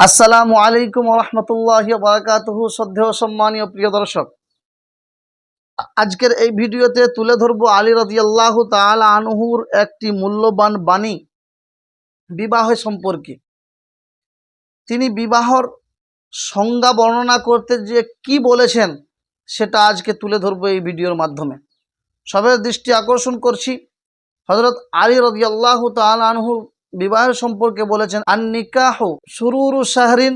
আসসালামু আলাইকুম ওয়া রাহমাতুল্লাহি ওয়া বারাকাতুহু। শ্রদ্ধেয় সম্মানীয় প্রিয় দর্শক, আজকের এই ভিডিওতে তুলে ধরব আলী রাদিয়াল্লাহু তাআলা আনহুর একটি মূল্যবান বাণী বিবাহ সম্পর্কে। তিনি বিবাহর সংজ্ঞা বর্ণনা করতে যে কি বলেছেন সেটা আজকে তুলে ধরব এই ভিডিওর মাধ্যমে। সবার দৃষ্টি আকর্ষণ করছি, হযরত আলী রাদিয়াল্লাহু তাআলা আনহু বিবাহের সম্পর্কে বলেছেন, আন নিকাহু সুরুরু শাহরিন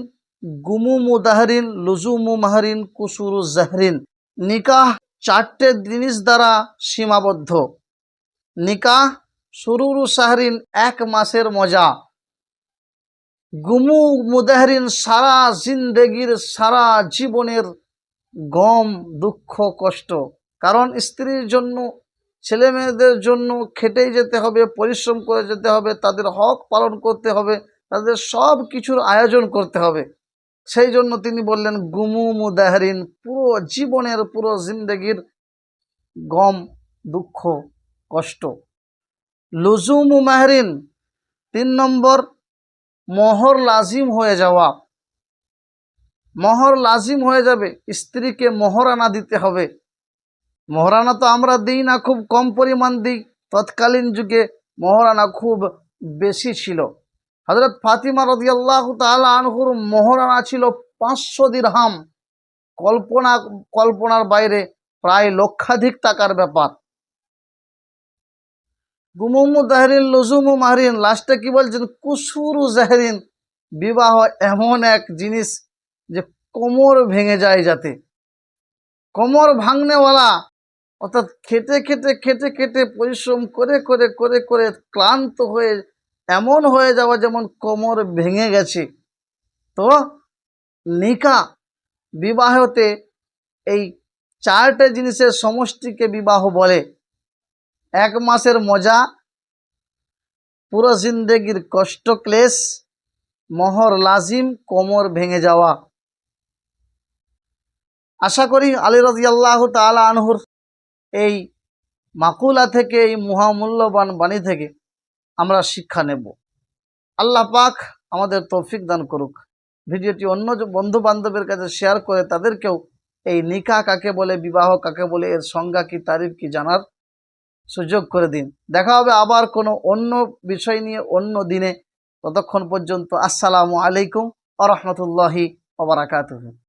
গুমুমু দাহরিন লুজুমু মাহরিন কুসুরু জাহরিন। নিকাহ চারটে জিনিস দ্বারা সীমাবদ্ধ। নিকাহ সুরুরু শাহরিন, এক মাসের মজা। গুমু মুদাহরিন, সারা জিন্দেগির সারা জীবনের গম দুঃখ কষ্ট। কারণ স্ত্রীর জন্য ছেলে মেয়েদের জন্য খেটেই যেতে হবে, পরিশ্রম করে যেতে হবে, তাদের হক পালন করতে হবে, তাদের সব কিছুর আয়োজন করতে হবে। সেই জন্য তিনি বললেন গুমু মুদাহরিন, পুরো জীবনের পুরো জিন্দেগির গম দুঃখ কষ্ট। লুজুমু মাহরিন, 3 নম্বর মোহর লাজিম হয়ে যাওয়া। মোহর লাজিম হয়ে যাবে, স্ত্রীকে মোহরানা দিতে হবে। মোহরানা তো আমরা দিই না, খুব কম পরিমাণ দিই। তৎকালীন যুগে মোহরানা খুব বেশি ছিল। হযরত ফাতিমা রাদিয়াল্লাহু তাআলা আনহুর মোহরানা ছিল 500 দিরহাম। কল্পনার বাইরে, প্রায় লক্ষাধিক টাকার ব্যাপার। গুমুমু দাহরিন লুজুমু মাহরিন, লাস্টে কি বলছেন, কুসুরু জাহরিন, বিবাহ এমন এক জিনিস যে কোমর ভেঙে যায়। যাতে কোমর ভাঙনেওয়ালা, অর্থাৎ খেটে খেটে খেটে খেটে পরিশ্রম করে করে করে করে ক্লান্ত হয়ে এমন হয়ে যাওয়া যেমন কোমর ভেঙে গেছে। তো নিকাহ বিবাহতে এই চারটে জিনিসের সমষ্টিকে বিবাহ বলে। 1 মাসের মজা, পুরো জিন্দেগির কষ্ট ক্লেশ, মোহর লাজিম, কোমর ভেঙে যাওয়া। আশা করি আলী রাদিয়াল্লাহু তাআলা আনহুর এই মাকুলা থেকে, এই মহামূল্যবান বাণী থেকে আমরা শিক্ষা নেব। আল্লাহ পাক আমাদের তৌফিক দান করুক। ভিডিওটি অন্য বন্ধু বান্ধবের কাছে শেয়ার করে তাদেরকেও এই নিকাহ কাকে বলে, বিবাহ কাকে বলে, এর সংজ্ঞা কি, তারিফ কি জানার সুযোগ করে দিন। দেখা হবে আবার কোনো অন্য বিষয় নিয়ে অন্য দিনে। ততক্ষণ পর্যন্ত আসসালামু আলাইকুম ওয়া রাহমাতুল্লাহি ওয়া বারাকাতুহু।